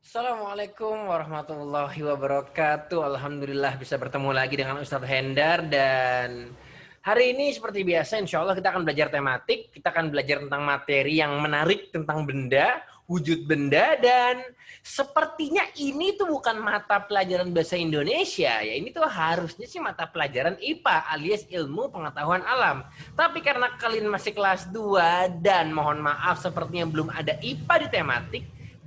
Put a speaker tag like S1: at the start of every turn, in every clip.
S1: Assalamualaikum warahmatullahi wabarakatuh. Alhamdulillah bisa bertemu lagi dengan Ustadz Hendar dan hari ini seperti biasa insya Allah kita akan belajar tematik. Kita akan belajar tentang materi yang menarik tentang benda, wujud benda dan sepertinya ini tuh bukan mata pelajaran bahasa Indonesia ya. Ini tuh harusnya sih mata pelajaran IPA alias ilmu pengetahuan alam. Tapi karena kalian masih kelas 2 dan mohon maaf sepertinya belum ada IPA di tematik,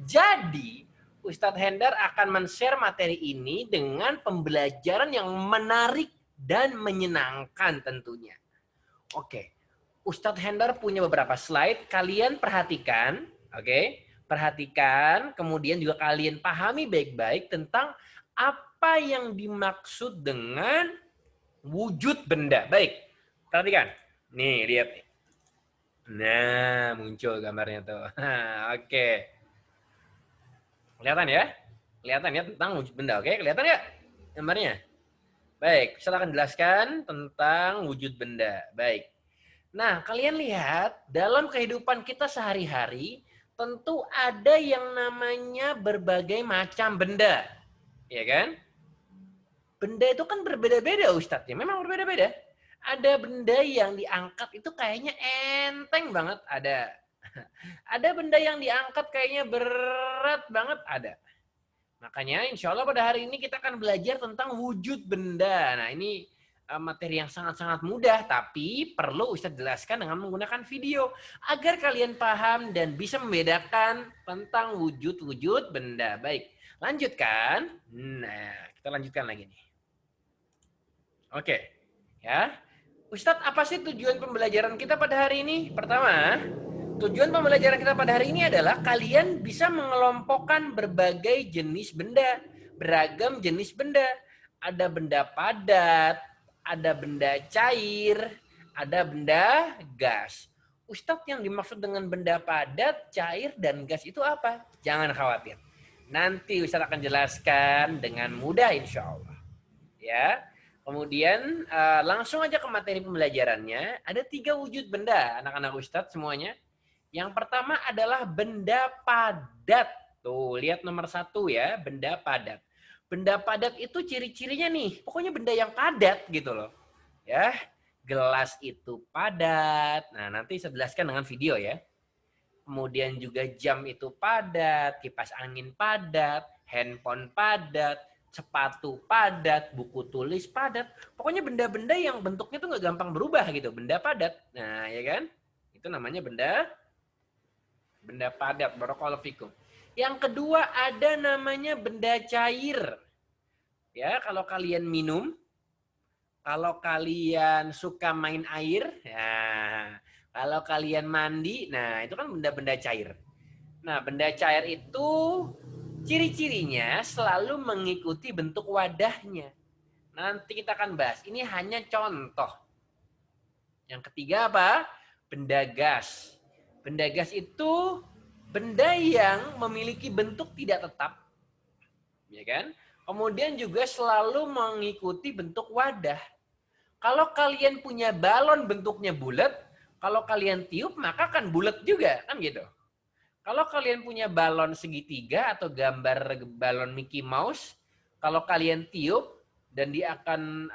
S1: jadi Ustadz Hendar akan men-share materi ini dengan pembelajaran yang menarik dan menyenangkan tentunya. Oke, Ustadz Hendar punya beberapa slide, kalian perhatikan, oke? Perhatikan, kemudian juga kalian pahami baik-baik tentang apa yang dimaksud dengan wujud benda. Baik, perhatikan. Nih, lihat nih. Nah, muncul gambarnya tuh. Oke. Kelihatan ya? Kelihatan ya tentang wujud benda. Oke, kelihatan ya gambarnya? Baik, saya akan jelaskan tentang wujud benda. Baik. Nah, kalian lihat dalam kehidupan kita sehari-hari tentu ada yang namanya berbagai macam benda. Ya kan? Benda itu kan berbeda-beda Ustadz ya. Memang berbeda-beda. Ada benda yang diangkat itu kayaknya enteng banget, ada. Ada benda yang diangkat kayaknya berat banget, ada. Makanya insya Allah pada hari ini kita akan belajar tentang wujud benda. Nah ini materi yang sangat-sangat mudah, tapi perlu Ustadz jelaskan dengan menggunakan video. Agar kalian paham dan bisa membedakan tentang wujud-wujud benda. Baik, lanjutkan. Nah, kita lanjutkan lagi nih. Oke, ya. Ustadz, apa sih tujuan pembelajaran kita pada hari ini? Pertama, tujuan pembelajaran kita pada hari ini adalah kalian bisa mengelompokkan berbagai jenis benda, beragam jenis benda. Ada benda padat, ada benda cair, ada benda gas. Ustadz, yang dimaksud dengan benda padat, cair, dan gas itu apa? Jangan khawatir. Nanti Ustadz akan jelaskan dengan mudah insya Allah. Ya. Kemudian langsung aja ke materi pembelajarannya. Ada 3 wujud benda, anak-anak Ustadz semuanya. Yang pertama adalah benda padat. Tuh, lihat nomor 1 ya, benda padat. Benda padat itu ciri-cirinya nih, pokoknya benda yang padat gitu loh. Ya, gelas itu padat. Nah, nanti saya jelaskan dengan video ya. Kemudian juga jam itu padat, kipas angin padat, handphone padat, sepatu padat, buku tulis padat. Pokoknya benda-benda yang bentuknya tuh nggak gampang berubah gitu, benda padat. Nah, ya kan? Itu namanya benda padat. Barakallahu fikum. Yang kedua ada namanya benda cair. Ya, kalau kalian minum, kalau kalian suka main air, ya, kalau kalian mandi, nah itu kan benda-benda cair. Nah, benda cair itu ciri-cirinya selalu mengikuti bentuk wadahnya. Nanti kita akan bahas. Ini hanya contoh. Yang ketiga apa? Benda gas. Benda gas itu benda yang memiliki bentuk tidak tetap. Ya kan? Kemudian juga selalu mengikuti bentuk wadah. Kalau kalian punya balon bentuknya bulat, kalau kalian tiup maka kan bulat juga, kan gitu. Kalau kalian punya balon segitiga atau gambar balon Mickey Mouse, kalau kalian tiup dan dia akan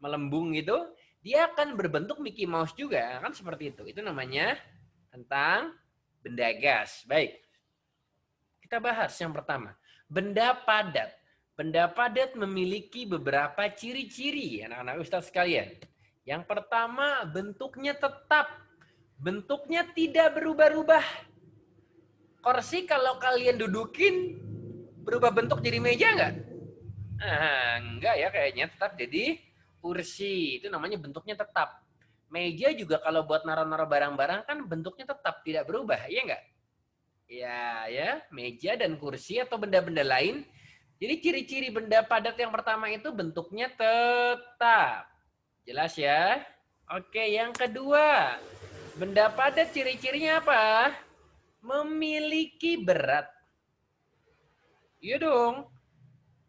S1: melembung gitu, dia akan berbentuk Mickey Mouse juga, kan seperti itu. Itu namanya tentang benda gas. Baik. Kita bahas yang pertama, benda padat. Benda padat memiliki beberapa ciri-ciri, anak-anak Ustadz sekalian. Yang pertama, bentuknya tetap. Bentuknya tidak berubah-ubah. Kursi kalau kalian dudukin, berubah bentuk jadi meja nggak? Enggak ya kayaknya, tetap jadi kursi. Itu namanya bentuknya tetap. Meja juga kalau buat naruh-naruh barang-barang kan bentuknya tetap, tidak berubah, iya nggak? Ya, meja dan kursi atau benda-benda lain. Jadi ciri-ciri benda padat yang pertama itu bentuknya tetap. Jelas ya? Oke, yang kedua. Benda padat ciri-cirinya apa? Memiliki berat. Iya dong.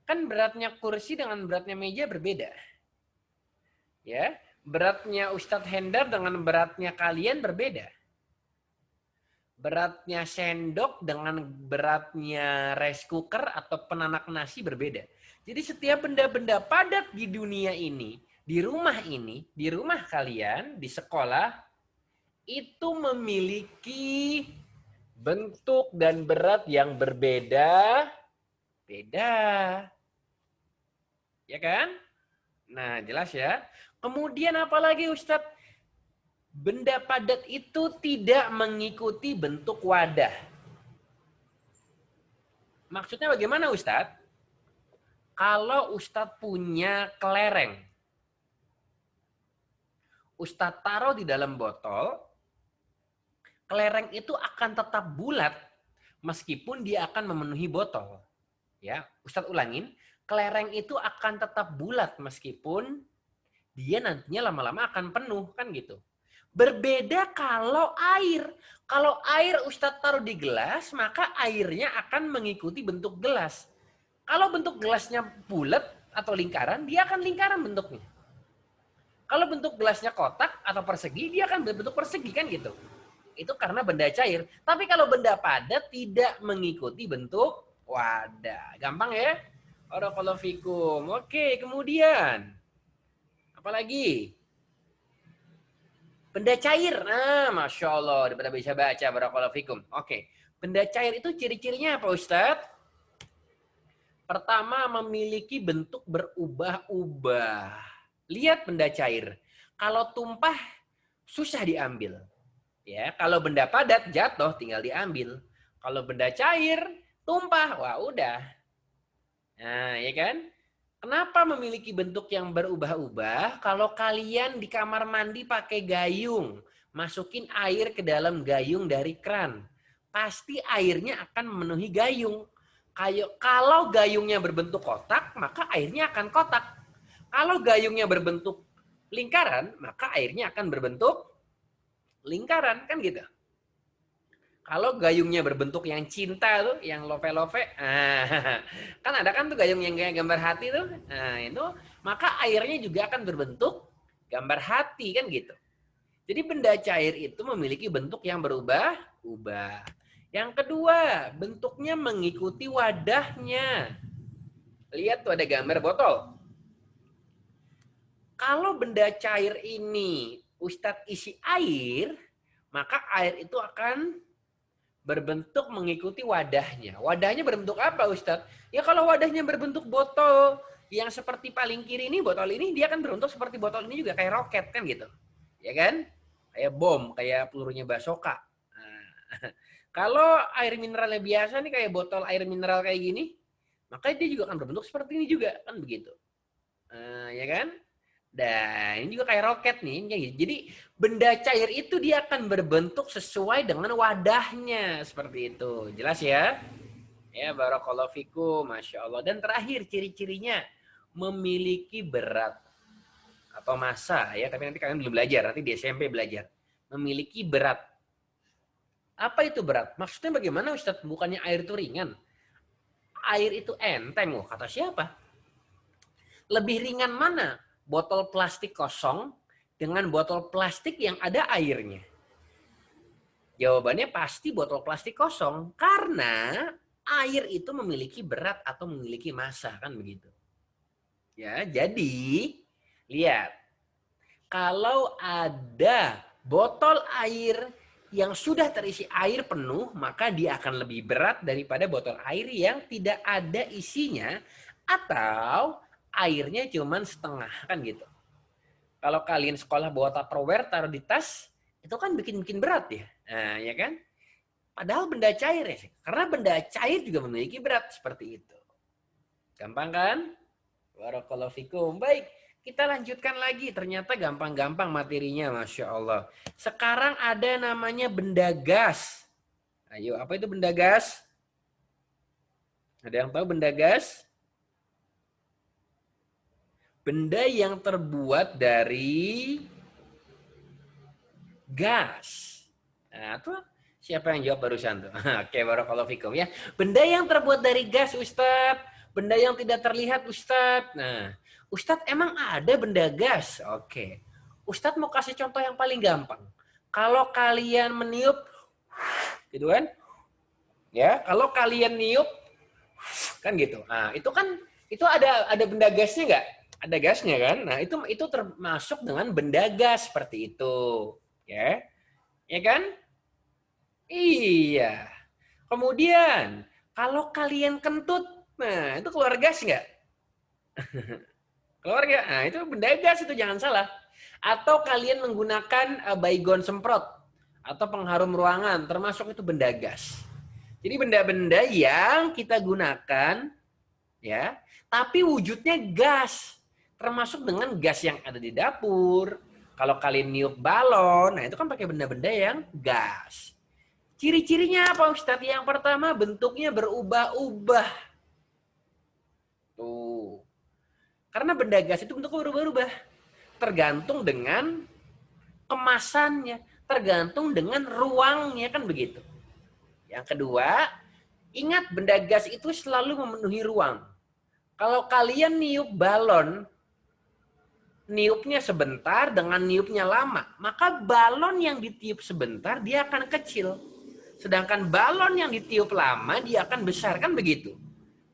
S1: Kan beratnya kursi dengan beratnya meja berbeda. Ya, beratnya Ustadz Hendar dengan beratnya kalian berbeda. Beratnya sendok dengan beratnya rice cooker atau penanak nasi berbeda. Jadi setiap benda-benda padat di dunia ini, di rumah kalian, di sekolah, itu memiliki bentuk dan berat yang berbeda. Beda. Ya kan? Nah, jelas ya. Kemudian apalagi Ustadz? Benda padat itu tidak mengikuti bentuk wadah. Maksudnya bagaimana Ustadz? Kalau Ustadz punya kelereng, Ustadz taruh di dalam botol, kelereng itu akan tetap bulat meskipun dia akan memenuhi botol. Ya, Ustadz ulangin, kelereng itu akan tetap bulat meskipun dia nantinya lama-lama akan penuh, kan gitu. Berbeda kalau air. Kalau air Ustadz taruh di gelas, maka airnya akan mengikuti bentuk gelas. Kalau bentuk gelasnya bulat atau lingkaran, dia akan lingkaran bentuknya. Kalau bentuk gelasnya kotak atau persegi, dia akan berbentuk persegi, kan gitu. Itu karena benda cair. Tapi kalau benda padat tidak mengikuti bentuk wadah. Gampang ya? Barakallahu fikum. Oke, kemudian apalagi? Benda cair. Nah, Masya Allah. Daripada bisa baca. Barakallahu fikum. Oke. Benda cair itu ciri-cirinya apa, Ustadz? Pertama, memiliki bentuk berubah-ubah. Lihat benda cair. Kalau tumpah, susah diambil. Ya, kalau benda padat, jatuh, tinggal diambil. Kalau benda cair, tumpah. Wah, udah. Nah, ya kan? Kenapa memiliki bentuk yang berubah-ubah? Kalau kalian di kamar mandi pakai gayung, masukin air ke dalam gayung dari keran, pasti airnya akan memenuhi gayung. Kalau gayungnya berbentuk kotak, maka airnya akan kotak. Kalau gayungnya berbentuk lingkaran, maka airnya akan berbentuk lingkaran, kan gitu. Kalau gayungnya berbentuk yang cinta tuh, yang love-love, kan ada kan tuh gayung yang kayak gambar hati tuh, nah itu, maka airnya juga akan berbentuk gambar hati, kan gitu. Jadi benda cair itu memiliki bentuk yang berubah-ubah. Yang kedua, bentuknya mengikuti wadahnya. Lihat tuh ada gambar botol. Kalau benda cair ini Ustadz isi air, maka air itu akan berbentuk mengikuti wadahnya. Wadahnya berbentuk apa, Ustadz? Ya kalau wadahnya berbentuk botol yang seperti paling kiri ini, botol ini, dia akan berbentuk seperti botol ini juga kayak roket, kan gitu. Ya kan? Kayak bom, kayak pelurunya Basoka. Nah, kalau air mineralnya biasa nih, kayak botol air mineral kayak gini, maka dia juga akan berbentuk seperti ini juga, kan begitu. Ya kan? Dan ini juga kayak roket nih. Jadi benda cair itu dia akan berbentuk sesuai dengan wadahnya. Seperti itu. Jelas ya? Ya, barakallahu fikum. Masya Allah. Dan terakhir ciri-cirinya. Memiliki berat. Atau massa ya. Tapi nanti kalian belum belajar. Nanti di SMP belajar. Memiliki berat. Apa itu berat? Maksudnya bagaimana Ustadz? Bukannya air itu ringan. Air itu enteng. Oh, kata siapa? Lebih ringan mana? Botol plastik kosong dengan botol plastik yang ada airnya? Jawabannya pasti botol plastik kosong. Karena air itu memiliki berat atau memiliki massa, kan begitu. Ya, jadi lihat. Kalau ada botol air yang sudah terisi air penuh, maka dia akan lebih berat daripada botol air yang tidak ada isinya atau airnya cuma setengah, kan gitu. Kalau kalian sekolah bawa Tupperware taruh di tas, itu kan bikin berat ya. Nah, ya kan? Padahal benda cair ya. Karena benda cair juga memiliki berat seperti itu. Gampang kan? Barakallahu fikum. Baik, kita lanjutkan lagi. Ternyata gampang-gampang materinya, Masya Allah. Sekarang ada namanya benda gas. Ayo, apa itu benda gas? Ada yang tahu benda gas? Benda yang terbuat dari gas. Nah, tuh siapa yang jawab barusan tuh? Oke, barakallahu fikum ya. Benda yang terbuat dari gas, Ustadz. Benda yang tidak terlihat, Ustadz. Nah, Ustadz emang ada benda gas? Oke. Ustadz mau kasih contoh yang paling gampang. Kalau kalian meniup gitu kan? Ya, kalau kalian niup kan gitu. Nah, itu ada benda gasnya nggak? Ada gasnya kan? Nah, itu termasuk dengan benda gas seperti itu. Ya. Ya kan? Iya. Kemudian, kalau kalian kentut, nah itu keluar gas nggak? Keluar nggak? Nah, itu benda gas itu jangan salah. Atau kalian menggunakan baygon semprot atau pengharum ruangan, termasuk itu benda gas. Jadi benda-benda yang kita gunakan ya, tapi wujudnya gas. Termasuk dengan gas yang ada di dapur. Kalau kalian niup balon, nah itu kan pakai benda-benda yang gas. Ciri-cirinya apa Ustadz? Yang pertama bentuknya berubah-ubah. Tuh. Karena benda gas itu bentuknya berubah-ubah. Tergantung dengan kemasannya. Tergantung dengan ruangnya, kan begitu. Yang kedua, ingat benda gas itu selalu memenuhi ruang. Kalau kalian niup balon, niupnya sebentar dengan niupnya lama, maka balon yang ditiup sebentar dia akan kecil. Sedangkan balon yang ditiup lama dia akan besar, kan begitu.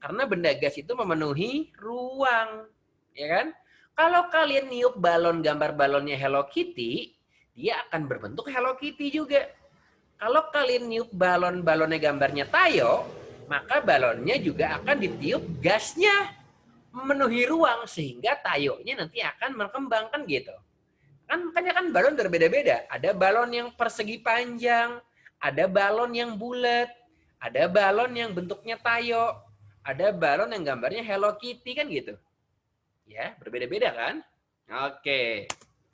S1: Karena benda gas itu memenuhi ruang, ya kan? Kalau kalian niup balon, gambar balonnya Hello Kitty, dia akan berbentuk Hello Kitty juga. Kalau kalian niup balonnya gambarnya Tayo, maka balonnya juga akan ditiup gasnya memenuhi ruang sehingga tayonya nanti akan berkembang, kan gitu. Makanya kan balon berbeda-beda. Ada balon yang persegi panjang, ada balon yang bulat, ada balon yang bentuknya tayo, ada balon yang gambarnya Hello Kitty, kan gitu. Ya, berbeda-beda kan? Oke.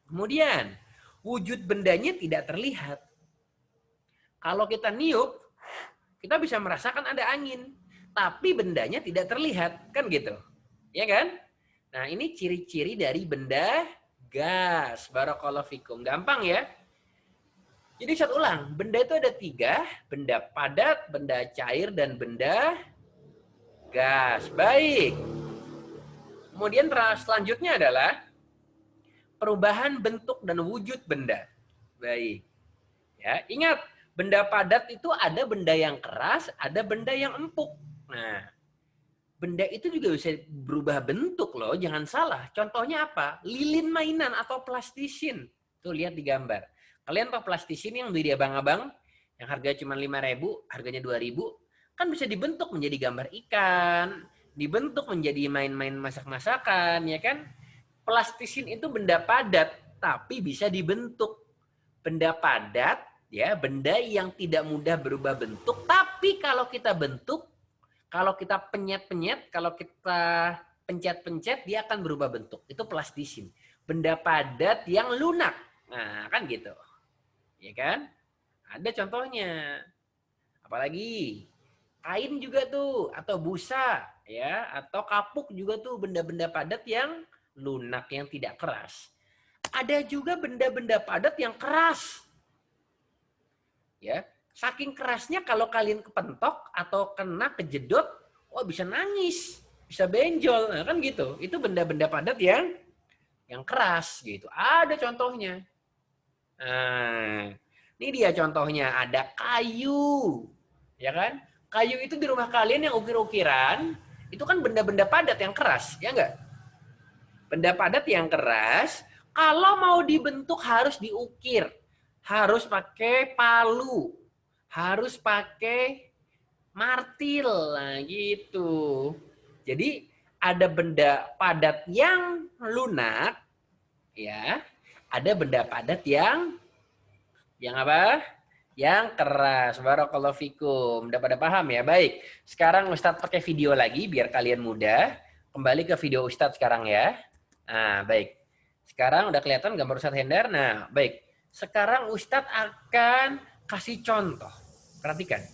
S1: Kemudian, wujud bendanya tidak terlihat. Kalau kita niup, kita bisa merasakan ada angin, tapi bendanya tidak terlihat, kan gitu. Ya kan? Nah, ini ciri-ciri dari benda gas. Barakallahu fikum. Gampang ya? Jadi saya ulang, benda itu ada 3, benda padat, benda cair, dan benda gas. Baik. Kemudian selanjutnya adalah perubahan bentuk dan wujud benda. Baik. Ya, ingat, benda padat itu ada benda yang keras, ada benda yang empuk. Nah, benda itu juga bisa berubah bentuk loh, jangan salah. Contohnya apa? Lilin mainan atau plastisin. Tuh lihat di gambar. Kalian tahu plastisin yang beli di abang-abang, yang harga cuma 5.000, harganya 2.000, kan bisa dibentuk menjadi gambar ikan, dibentuk menjadi main-main masak-masakan, ya kan? Plastisin itu benda padat, tapi bisa dibentuk. Benda padat, ya, benda yang tidak mudah berubah bentuk, tapi kalau kita bentuk, kalau kita penyet-penyet, kalau kita pencet-pencet, dia akan berubah bentuk. Itu plastisin. Benda padat yang lunak. Nah, kan gitu. Ya kan? Ada contohnya. Apalagi kain juga tuh, atau busa, ya, atau kapuk juga tuh benda-benda padat yang lunak, yang tidak keras. Ada juga benda-benda padat yang keras. Ya, saking kerasnya kalau kalian kepentok atau kena kejedot, wah bisa nangis, bisa benjol, nah, kan gitu. Itu benda-benda padat yang keras gitu. Ada contohnya. Nah, ini dia contohnya, ada kayu. Ya kan? Kayu itu di rumah kalian yang ukir-ukiran, itu kan benda-benda padat yang keras, ya enggak? Benda padat yang keras, kalau mau dibentuk harus diukir. Harus pakai palu. Harus pakai martil. Nah, gitu. Jadi ada benda padat yang lunak, ya. Ada benda padat yang apa? Yang keras. Barakallahu fikum. Udah pada paham ya? Baik. Sekarang Ustadz pakai video lagi biar kalian mudah. Kembali ke video Ustadz sekarang ya. Nah, baik. Sekarang udah kelihatan gambar Ustadz Hendar. Nah, baik. Sekarang Ustadz akan kasih contoh. Perhatikan.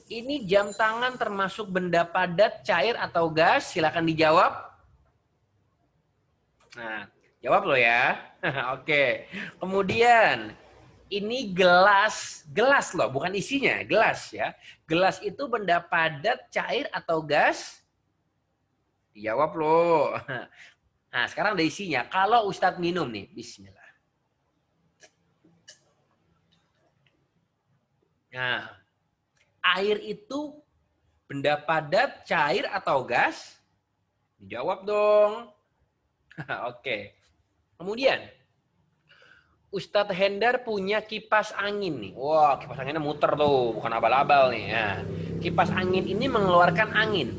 S1: Ini jam tangan termasuk benda padat, cair, atau gas? Silakan dijawab. Nah, jawab lo ya. Oke. Kemudian, ini gelas. Gelas loh, bukan isinya. Gelas ya. Gelas itu benda padat, cair, atau gas? Dijawab loh. Nah, sekarang ada isinya. Kalau Ustadz minum nih, bismillah. Nah, Air itu benda padat, cair, atau gas? Dijawab dong. Oke. Kemudian, Ustadz Hendar punya kipas angin nih. Wah, kipas anginnya muter tuh, bukan abal-abal nih. Ya. Kipas angin ini mengeluarkan angin.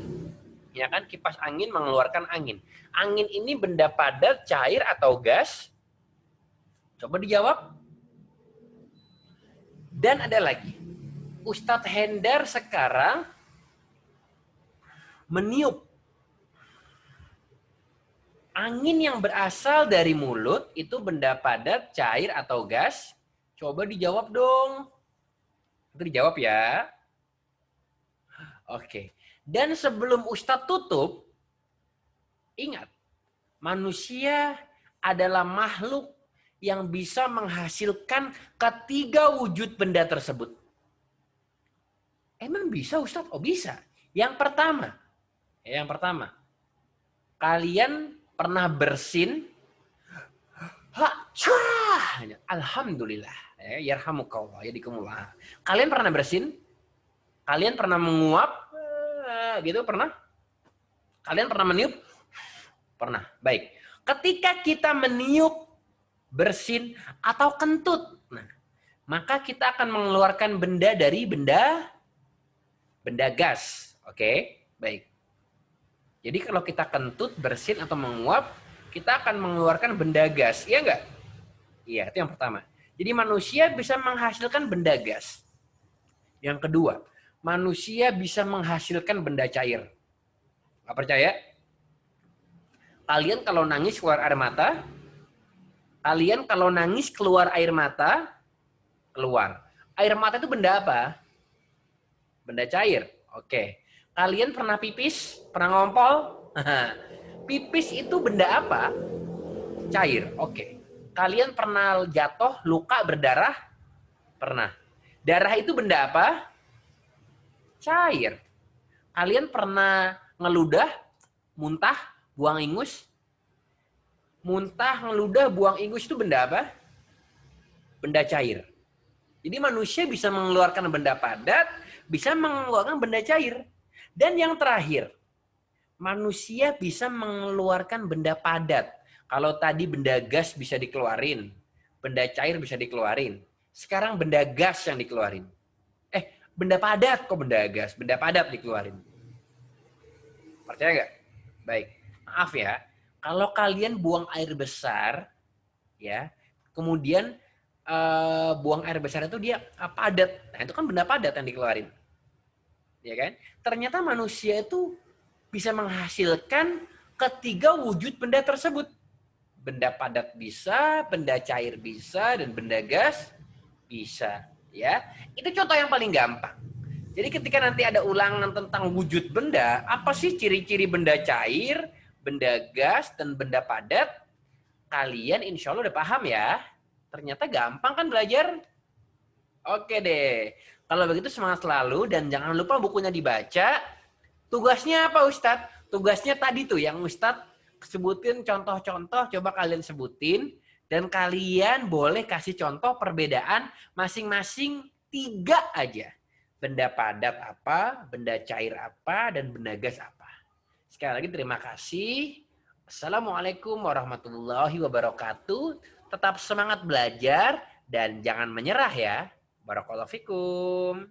S1: Ya kan, kipas angin mengeluarkan angin. Angin ini benda padat, cair, atau gas? Coba dijawab. Dan ada lagi. Ustadz Hendar sekarang meniup. Angin yang berasal dari mulut itu benda padat, cair, atau gas? Coba dijawab dong. Itu dijawab ya. Oke. Dan sebelum Ustadz tutup, ingat, manusia adalah makhluk yang bisa menghasilkan ketiga wujud benda tersebut. Emang bisa Ustadz? Oh bisa. Yang pertama, kalian pernah bersin? Alhamdulillah. Yarhamukallah, yadikumullah. Kalian pernah bersin? Kalian pernah menguap? Gitu pernah? Kalian pernah meniup? Pernah. Baik. Ketika kita meniup, bersin, atau kentut, nah, maka kita akan mengeluarkan benda dari benda gas. Oke? Baik. Jadi kalau kita kentut, bersin, atau menguap, kita akan mengeluarkan benda gas. Iya enggak? Iya, itu yang pertama. Jadi manusia bisa menghasilkan benda gas. Yang kedua, manusia bisa menghasilkan benda cair. Nggak percaya? Kalian kalau nangis keluar air mata, keluar. Air mata itu benda apa? Benda cair. Oke. Kalian pernah pipis? Pernah ngompol? Pipis itu benda apa? Cair. Oke. Kalian pernah jatuh, luka, berdarah? Pernah. Darah itu benda apa? Cair. Kalian pernah ngeludah, muntah, buang ingus? Muntah, ngeludah, buang ingus itu benda apa? Benda cair. Jadi manusia bisa mengeluarkan benda padat, bisa mengeluarkan benda cair. Dan yang terakhir, manusia bisa mengeluarkan benda padat. Kalau tadi benda gas bisa dikeluarin, benda cair bisa dikeluarin. Sekarang benda gas yang dikeluarin. Benda padat kok benda gas, benda padat dikeluarin. Percaya nggak? Baik. Maaf ya, kalau kalian buang air besar, ya, kemudian buang air besar itu dia padat. Nah, itu kan benda padat yang dikeluarin. Ya kan? Ternyata manusia itu bisa menghasilkan ketiga wujud benda tersebut. Benda padat bisa, benda cair bisa, dan benda gas bisa. Ya, itu contoh yang paling gampang. Jadi ketika nanti ada ulangan tentang wujud benda, apa sih ciri-ciri benda cair, benda gas, dan benda padat? Kalian insya Allah udah paham ya. Ternyata gampang kan belajar? Oke deh. Kalau begitu semangat selalu dan jangan lupa bukunya dibaca. Tugasnya apa Ustadz? Tugasnya tadi tuh yang Ustadz sebutin contoh-contoh, coba kalian sebutin. Dan kalian boleh kasih contoh perbedaan masing-masing 3 aja. Benda padat apa, benda cair apa, dan benda gas apa. Sekali lagi terima kasih. Assalamualaikum warahmatullahi wabarakatuh. Tetap semangat belajar dan jangan menyerah ya. Barakallahu fikum.